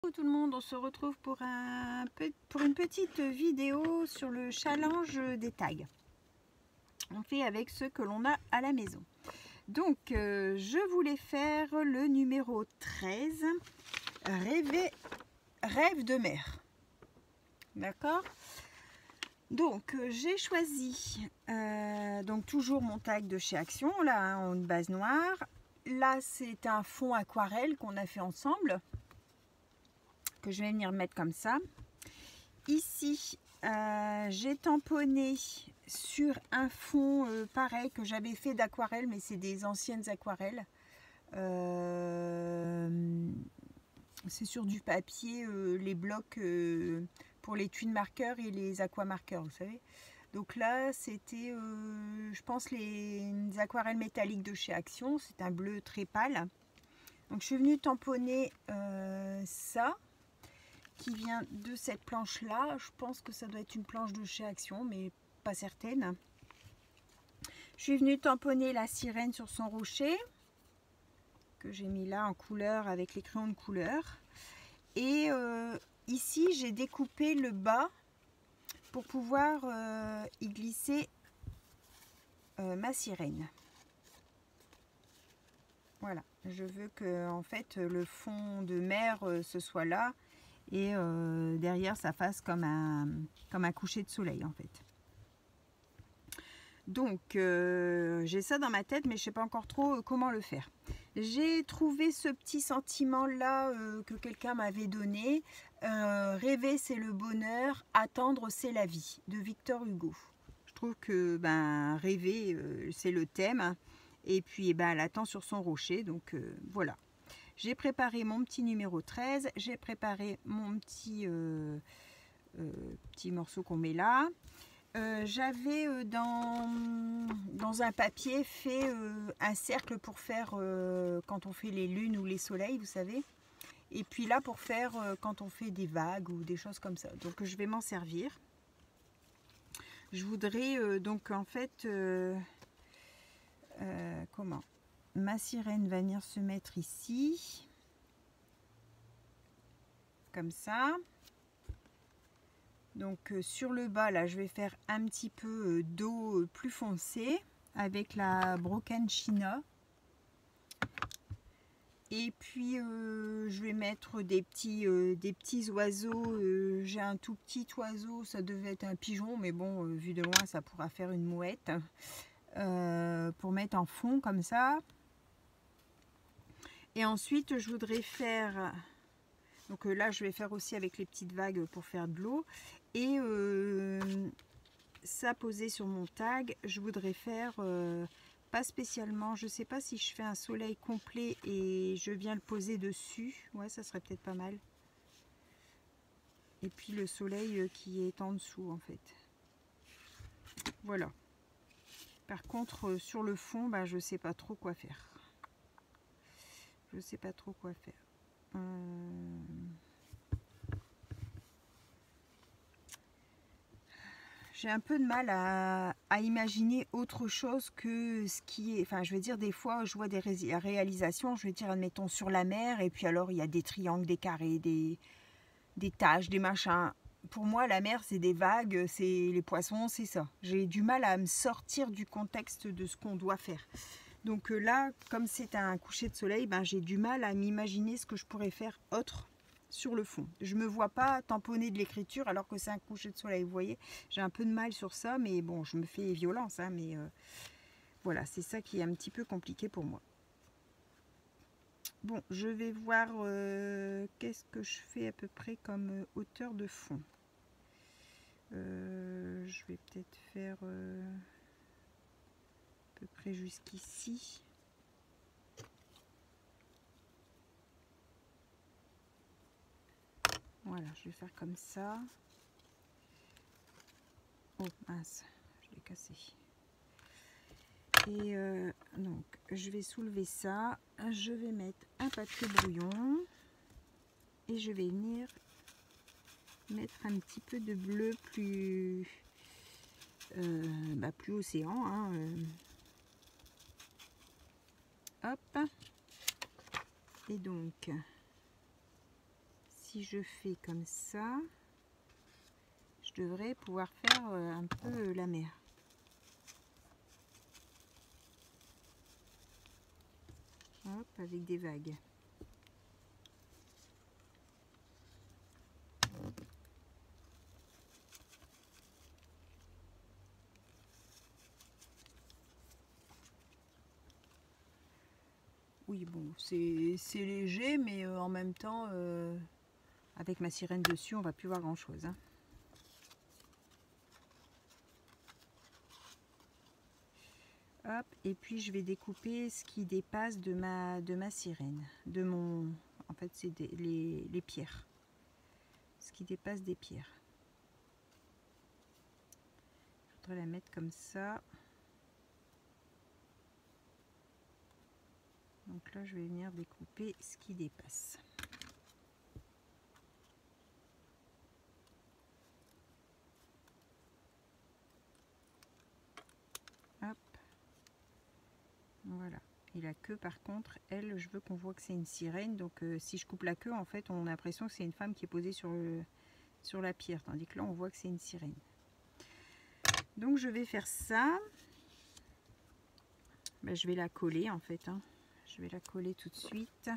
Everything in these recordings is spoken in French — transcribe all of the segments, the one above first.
Bonjour tout le monde, on se retrouve pour une petite vidéo sur le challenge des tags. On fait avec ce que l'on a à la maison. Donc je voulais faire le numéro 13, rêve de mer. D'accord? Donc j'ai choisi donc toujours mon tag de chez Action, là en une base noire. Là c'est un fond aquarelle qu'on a fait ensemble, que je vais venir mettre comme ça. Ici j'ai tamponné sur un fond pareil que j'avais fait d'aquarelle, mais c'est des anciennes aquarelles. C'est sur du papier, les blocs pour les twin marqueurs et les aquamarqueurs, vous savez. Donc là c'était je pense les aquarelles métalliques de chez Action, c'est un bleu très pâle. Donc je suis venue tamponner ça qui vient de cette planche là. Je pense que ça doit être une planche de chez Action, mais pas certaine. Je suis venue tamponner la sirène sur son rocher que j'ai mis là en couleur avec les crayons de couleur. Et ici j'ai découpé le bas pour pouvoir y glisser ma sirène. Voilà, je veux que en fait le fond de mer ce soit là et derrière ça fasse comme un coucher de soleil en fait. Donc j'ai ça dans ma tête, mais je sais pas encore trop comment le faire. J'ai trouvé ce petit sentiment là que quelqu'un m'avait donné. Rêver c'est le bonheur, attendre c'est la vie, de Victor Hugo. Je trouve que rêver c'est le thème, et puis elle attend sur son rocher. Donc voilà, j'ai préparé mon petit numéro 13, j'ai préparé mon petit morceau qu'on met là. J'avais dans un papier fait un cercle pour faire quand on fait les lunes ou les soleils, vous savez. Et puis là pour faire quand on fait des vagues ou des choses comme ça. Donc je vais m'en servir. Je voudrais donc en fait comment ma sirène va venir se mettre ici comme ça. Donc sur le bas là je vais faire un petit peu d'eau plus foncée avec la Broken China. Et puis je vais mettre des petits oiseaux. J'ai un tout petit oiseau, ça devait être un pigeon, mais bon vu de loin ça pourra faire une mouette. Pour mettre en fond comme ça. Et ensuite je voudrais faire, donc là je vais faire aussi avec les petites vagues pour faire de l'eau. Et ça posé sur mon tag, je voudrais faire pas spécialement, je sais pas si je fais un soleil complet et je viens le poser dessus. Ouais, ça serait peut-être pas mal. Et puis le soleil qui est en dessous en fait. Voilà. Par contre sur le fond, je sais pas trop quoi faire. Je sais pas trop quoi faire. J'ai un peu de mal à imaginer autre chose que ce qui est... Enfin, je veux dire, des fois, je vois des réalisations, je veux dire, admettons, sur la mer, et puis alors, il y a des triangles, des carrés, des taches, des machins. Pour moi, la mer, c'est des vagues, c'est les poissons, c'est ça. J'ai du mal à me sortir du contexte de ce qu'on doit faire. Donc là, comme c'est un coucher de soleil, j'ai du mal à m'imaginer ce que je pourrais faire autre sur le fond. Je me vois pas tamponner de l'écriture alors que c'est un coucher de soleil, vous voyez. J'ai un peu de mal sur ça, mais bon, je me fais violence, hein, mais voilà, c'est ça qui est un petit peu compliqué pour moi. Bon, je vais voir qu'est-ce que je fais à peu près comme hauteur de fond. Je vais peut-être faire à peu près jusqu'ici. Voilà, je vais faire comme ça. Oh mince, je l'ai cassé. Et donc, je vais soulever ça. Je vais mettre un papier brouillon. Et je vais venir mettre un petit peu de bleu plus océan. Hein, Hop. Et donc... si je fais comme ça, je devrais pouvoir faire un peu la mer. Hop, avec des vagues. Oui, bon, c'est léger, mais en même temps, avec ma sirène dessus, on va plus voir grand chose. Hein. Hop, et puis je vais découper ce qui dépasse de ma sirène, de mon, en fait c'est les pierres, ce qui dépasse des pierres. Je voudrais la mettre comme ça. Donc là je vais venir découper ce qui dépasse. Hop. Voilà. Et la queue par contre, elle, je veux qu'on voit que c'est une sirène. Donc si je coupe la queue, en fait, on a l'impression que c'est une femme qui est posée sur la pierre. Tandis que là, on voit que c'est une sirène. Donc je vais faire ça. Ben, je vais la coller en fait. Hein. Je vais la coller tout de suite.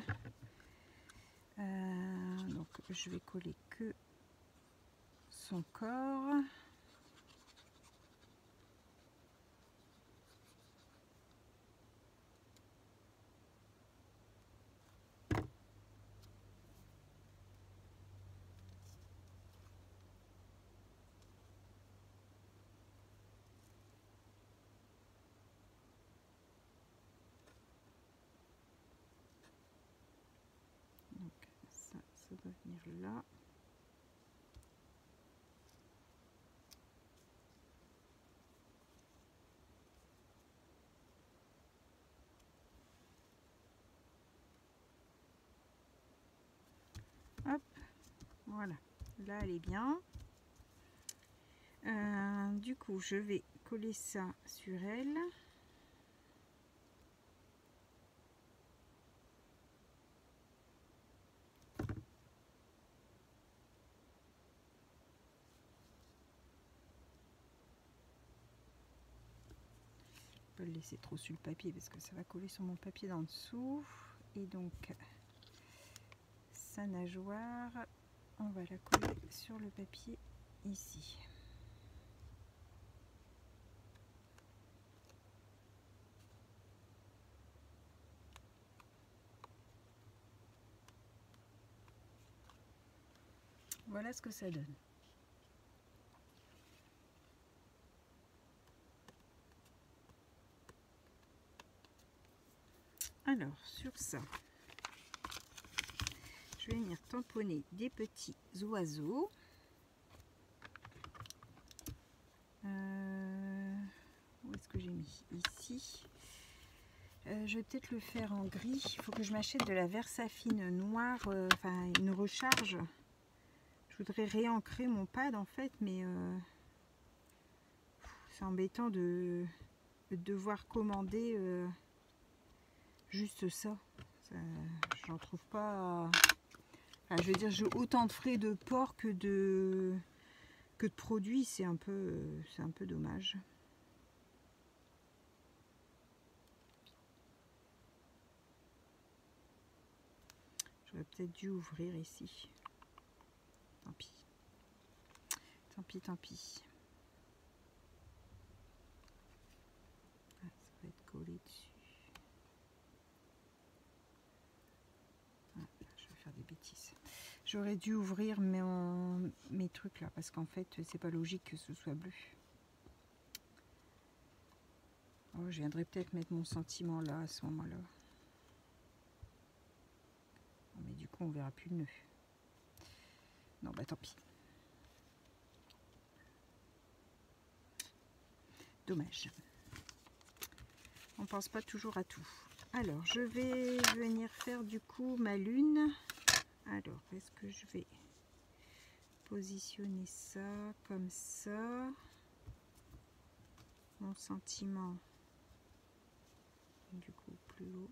Donc je vais coller que son corps. Donc ça doit venir là. Hop, voilà. Là, elle est bien. Du coup, je vais coller ça sur elle. Pas le laisser trop sur le papier parce que ça va coller sur mon papier d'en dessous. Et donc sa nageoire, on va la coller sur le papier ici. Voilà ce que ça donne. Alors sur ça, je vais venir tamponner des petits oiseaux. Où est-ce que j'ai mis? Ici. Je vais peut-être le faire en gris. Il faut que je m'achète de la Versafine noire, enfin une recharge. Je voudrais réancrer mon pad en fait, mais c'est embêtant de devoir commander juste ça. J'en trouve pas. Enfin, je veux dire, j'ai autant de frais de port que de produits, c'est un peu dommage. J'aurais peut-être dû ouvrir ici. Tant pis. Tant pis, tant pis. Ah, ça va être collé dessus. Ah, je vais faire des bêtises. J'aurais dû ouvrir mes trucs là, parce qu'en fait, c'est pas logique que ce soit bleu. Oh, je viendrai peut-être mettre mon sentiment là, à ce moment-là. Mais du coup, on verra plus le nœud. Non, bah tant pis. Dommage. On pense pas toujours à tout. Alors, je vais venir faire du coup ma lune. Alors, est-ce que je vais positionner ça comme ça? Mon sentiment, du coup, plus haut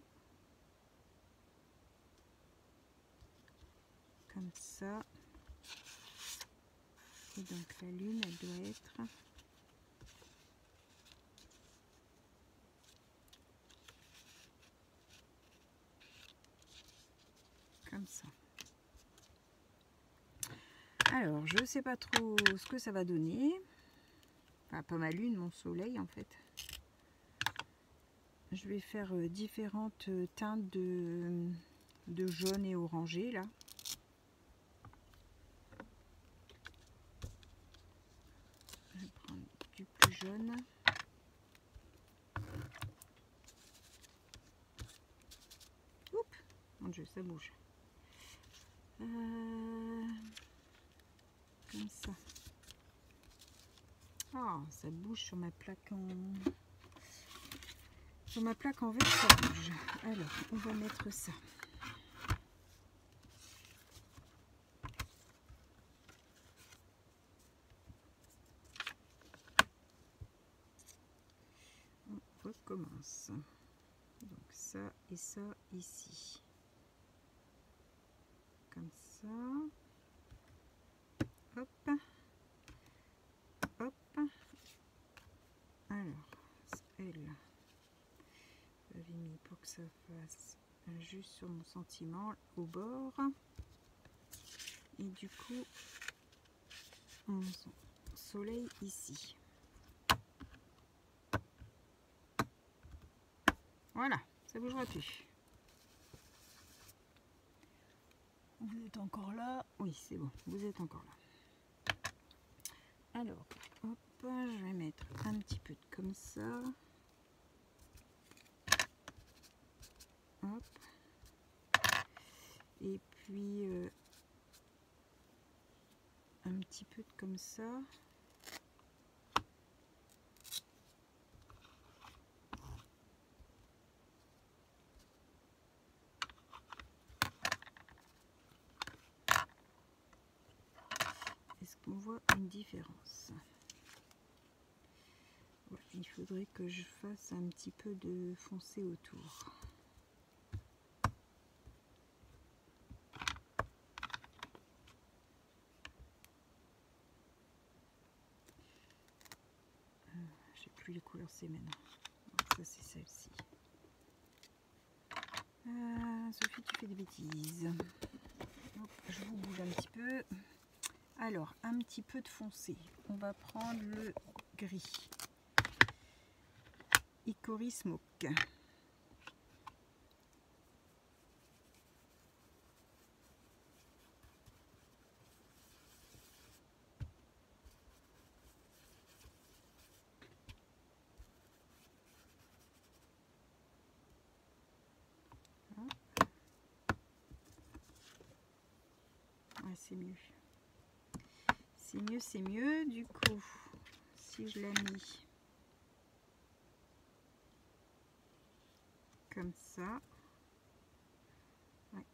comme ça. Et donc la lune, elle doit être comme ça. Alors, je sais pas trop ce que ça va donner. Enfin, pas ma lune, mon soleil en fait. Je vais faire différentes teintes de jaune et orangé là. Je vais prendre du plus jaune. Oups, mon Dieu, ça bouge. Comme ça. Ah, ça bouge sur ma plaque en... Sur ma plaque en verre, ça bouge. Alors, on va mettre ça. On recommence. Donc ça et ça ici. Comme ça. Hop. Hop. Alors, elle, j'avais mis pour que ça fasse juste sur mon sentiment au bord. Et du coup, mon soleil ici. Voilà, ça bougera plus. Vous êtes encore là? Oui, c'est bon, vous êtes encore là. Alors, hop, je vais mettre un petit peu de comme ça. Hop. Et puis, un petit peu de comme ça. Est-ce qu'on voit une différence? Ouais, il faudrait que je fasse un petit peu de foncé autour. J'ai plus les couleurs, c'est maintenant. Donc ça c'est celle-ci. Sophie, tu fais des bêtises. Hop, je vous bouge un petit peu. Alors, un petit peu de foncé. On va prendre le gris. Hickory Smoke. Ouais, c'est mieux. C'est mieux, c'est mieux. Du coup, si je l'ai mis comme ça. Ouais.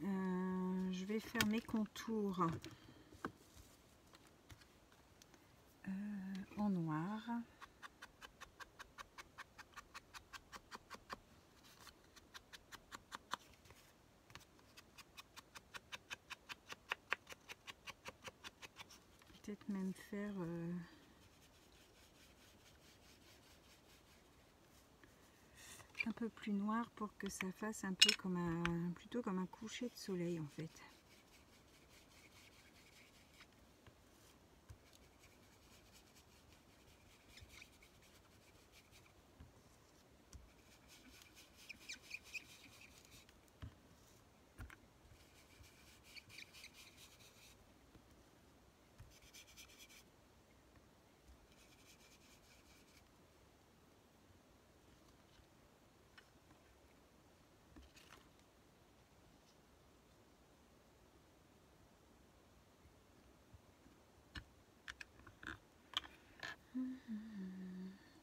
Je vais faire mes contours en noir. Peut-être même faire un peu plus noir pour que ça fasse un peu comme un, plutôt comme un coucher de soleil en fait.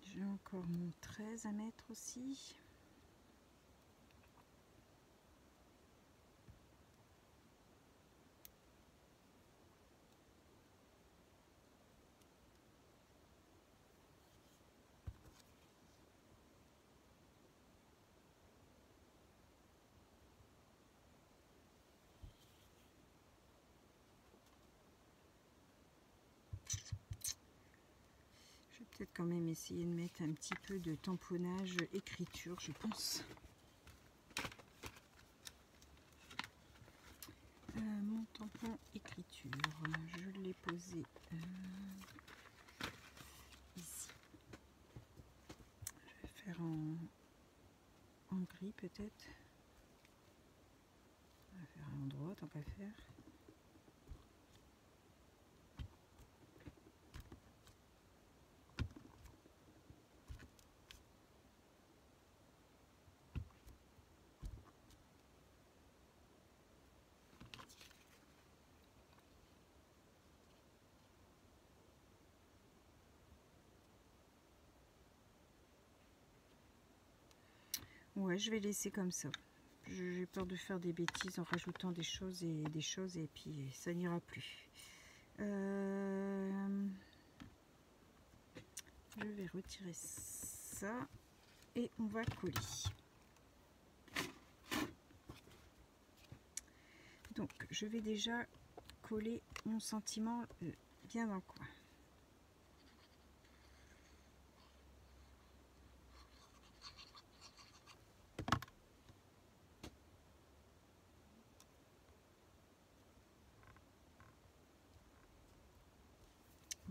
J'ai encore mon 13 à mettre aussi. peut-être quand même essayer de mettre un petit peu de tamponnage écriture, je pense. Mon tampon écriture, je l'ai posé ici. Je vais faire en gris peut-être. On va faire à l'endroit tant qu'à faire. Ouais, je vais laisser comme ça. J'ai peur de faire des bêtises en rajoutant des choses et puis ça n'ira plus. Je vais retirer ça et on va coller. Donc je vais déjà coller mon sentiment bien dans le coin.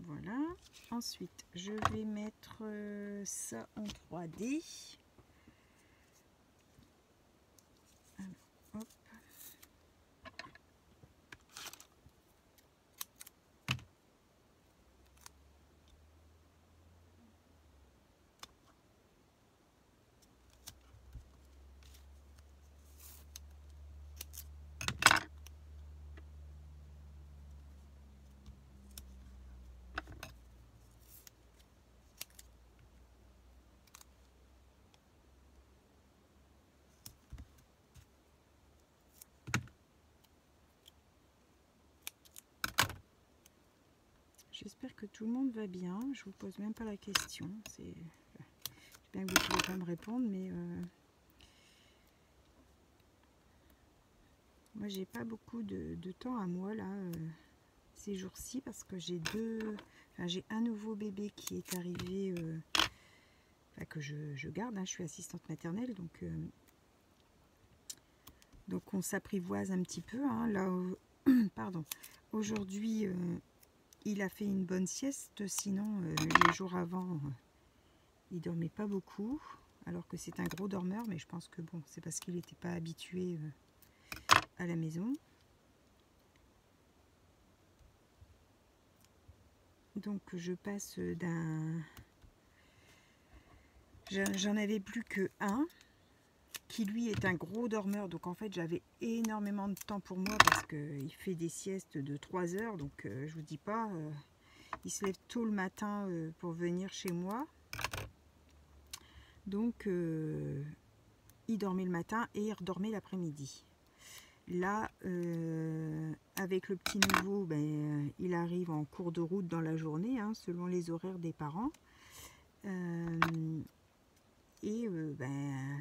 Voilà. Ensuite, je vais mettre ça en 3D. Alors, hop. J'espère que tout le monde va bien. Je vous pose même pas la question. C'est bien que vous pouvez pas me répondre, mais moi j'ai pas beaucoup de temps à moi là ces jours-ci parce que j'ai j'ai un nouveau bébé qui est arrivé, que je garde. Hein, je suis assistante maternelle, donc on s'apprivoise un petit peu. Hein, là, pardon. Aujourd'hui. Il a fait une bonne sieste, sinon les jours avant, il dormait pas beaucoup, alors que c'est un gros dormeur, mais je pense que bon, c'est parce qu'il n'était pas habitué à la maison. Donc je passe d'un... J'en avais plus que un, qui lui est un gros dormeur, donc en fait j'avais énormément de temps pour moi, parce qu'il fait des siestes de 3 heures, donc je vous dis pas... il se lève tôt le matin pour venir chez moi. Donc, il dormait le matin et il redormait l'après-midi. Là, avec le petit nouveau, il arrive en cours de route dans la journée, hein, selon les horaires des parents.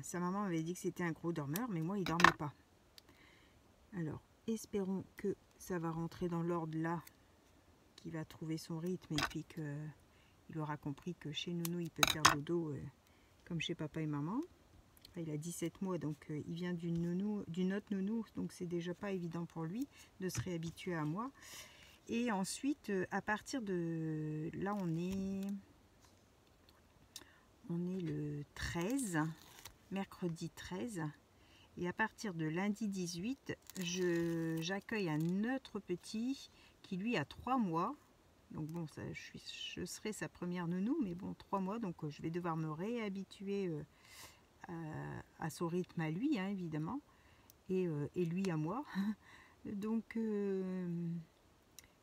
Sa maman m'avait dit que c'était un gros dormeur, mais moi, il dormait pas. Alors, espérons que ça va rentrer dans l'ordre là, qu'il va trouver son rythme et puis qu'il aura compris que chez Nounou, il peut faire dodo comme chez papa et maman. Il a 17 mois, donc il vient d'une autre nounou, donc c'est déjà pas évident pour lui de se réhabituer à moi. Et ensuite, à partir de là, on est le 13, mercredi 13, et à partir de lundi 18, j'accueille un autre petit qui lui a 3 mois. Donc bon, ça, je serai sa première nounou, mais bon, 3 mois, donc je vais devoir me réhabituer à son rythme à lui, hein, évidemment, et lui à moi. Donc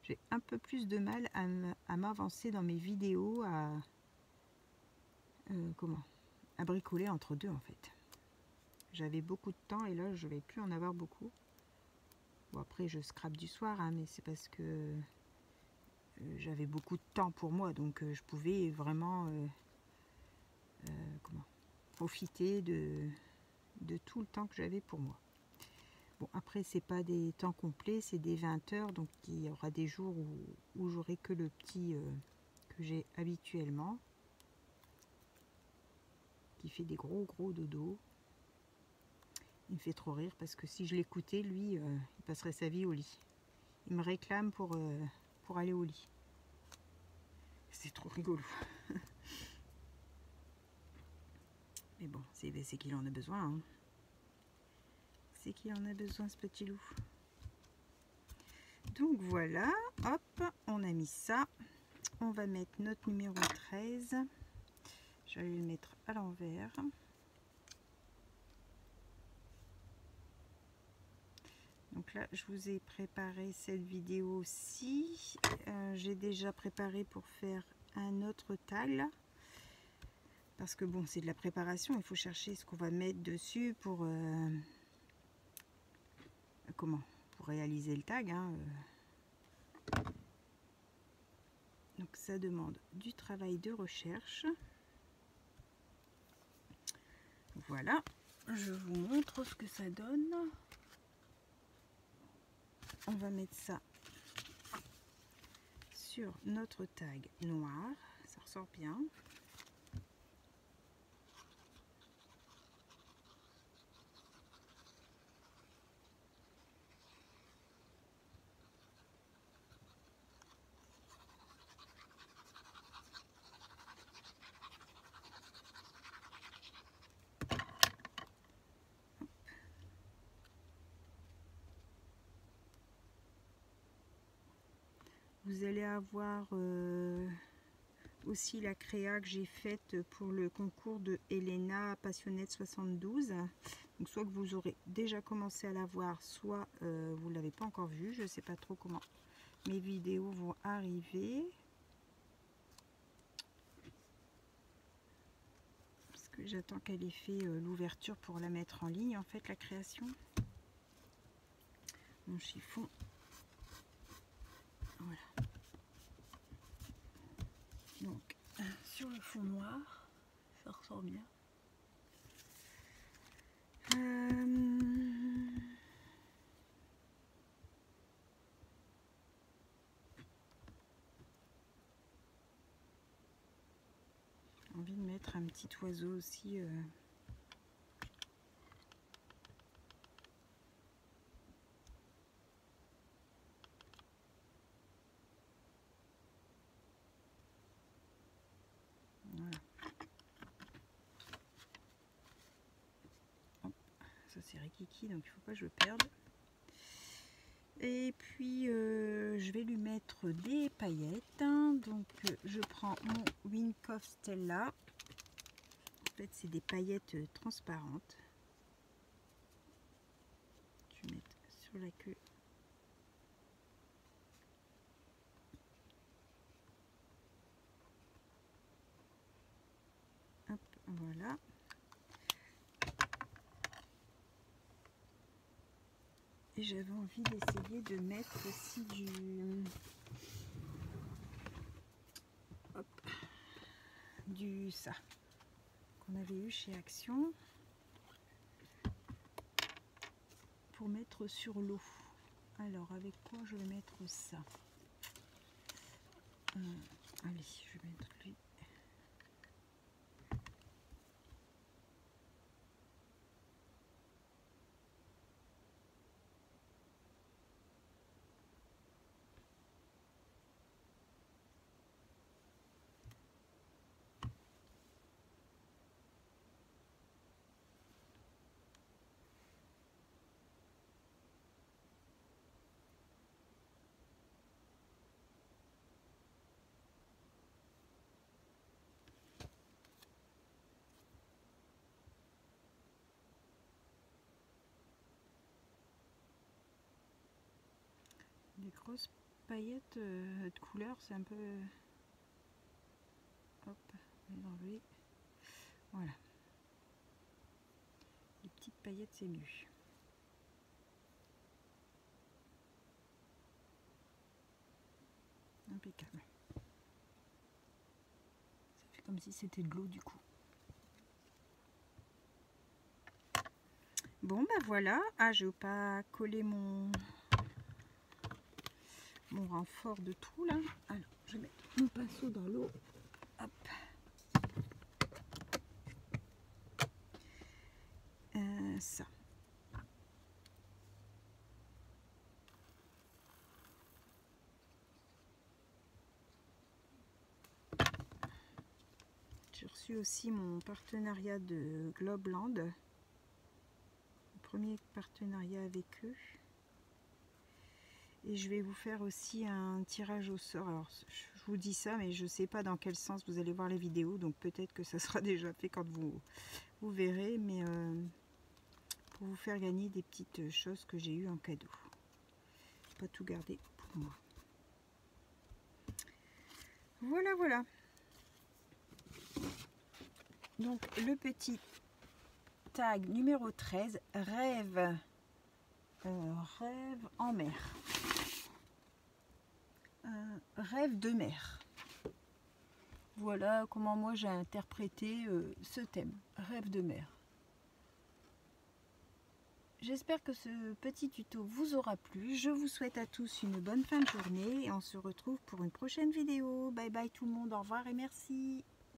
j'ai un peu plus de mal à m'avancer dans mes vidéos, à bricoler entre deux en fait. J'avais beaucoup de temps et là je vais plus en avoir beaucoup. Bon, après je scrape du soir, hein, mais c'est parce que j'avais beaucoup de temps pour moi, donc je pouvais vraiment profiter de tout le temps que j'avais pour moi. Bon, après, c'est pas des temps complets, c'est des 20 heures, donc il y aura des jours où j'aurai que le petit que j'ai habituellement. qu'il fait des gros dodos. Il me fait trop rire parce que si je l'écoutais, lui, il passerait sa vie au lit. Il me réclame pour aller au lit. C'est trop rigolo. Mais bon, c'est qu'il en a besoin. Hein. C'est qu'il en a besoin, ce petit loup. Donc voilà, hop, on a mis ça. On va mettre notre numéro 13. Je vais le mettre à l'envers. Donc là, je vous ai préparé cette vidéo aussi. J'ai déjà préparé pour faire un autre tag. Parce que bon, c'est de la préparation. Il faut chercher ce qu'on va mettre dessus pour... comment? Pour réaliser le tag. Hein. Donc ça demande du travail de recherche. Voilà. Je vous montre ce que ça donne. On va mettre ça sur notre tag noir, ça ressort bien. Vous allez avoir aussi la créa que j'ai faite pour le concours de Elena Passionnette 72. Donc soit que vous aurez déjà commencé à la voir, soit vous ne l'avez pas encore vue. Je ne sais pas trop comment mes vidéos vont arriver. Parce que j'attends qu'elle ait fait l'ouverture pour la mettre en ligne, en fait, la création. Mon chiffon. Voilà. Donc, sur le fond noir, ça ressort bien. J'ai envie de mettre un petit oiseau aussi. Voilà. Hop. Ça c'est Rikiki, donc il ne faut pas que je le perde. Et puis je vais lui mettre des paillettes. Donc je prends mon Winkoff Stella. En fait c'est des paillettes transparentes. Je vais mettre sur la queue. Hop, voilà. Et j'avais envie d'essayer de mettre aussi du ça qu'on avait eu chez Action pour mettre sur l'eau. Alors avec quoi je vais mettre ça? Allez, je vais mettre lui. Des grosses paillettes de couleur, c'est un peu... Hop, les enlever. Voilà. Les petites paillettes, c'est mieux. Impeccable. Ça fait comme si c'était de l'eau du coup. Bon, ben voilà. Ah, je n'ai pas collé mon renfort de trou là. Alors, je vais mettre mon pinceau dans l'eau. Hop. ça. J'ai reçu aussi mon partenariat de Globeland, le premier partenariat avec eux. Et je vais vous faire aussi un tirage au sort. Alors, je vous dis ça, mais je ne sais pas dans quel sens vous allez voir les vidéos. Donc peut-être que ça sera déjà fait quand vous verrez. Mais pour vous faire gagner des petites choses que j'ai eues en cadeau. Pas tout garder pour moi. Voilà, voilà. Donc le petit tag numéro 13, rêve en mer. Rêve de mer. Voilà comment moi j'ai interprété ce thème, rêve de mer. J'espère que ce petit tuto vous aura plu. Je vous souhaite à tous une bonne fin de journée et on se retrouve pour une prochaine vidéo. Bye bye tout le monde, au revoir et merci.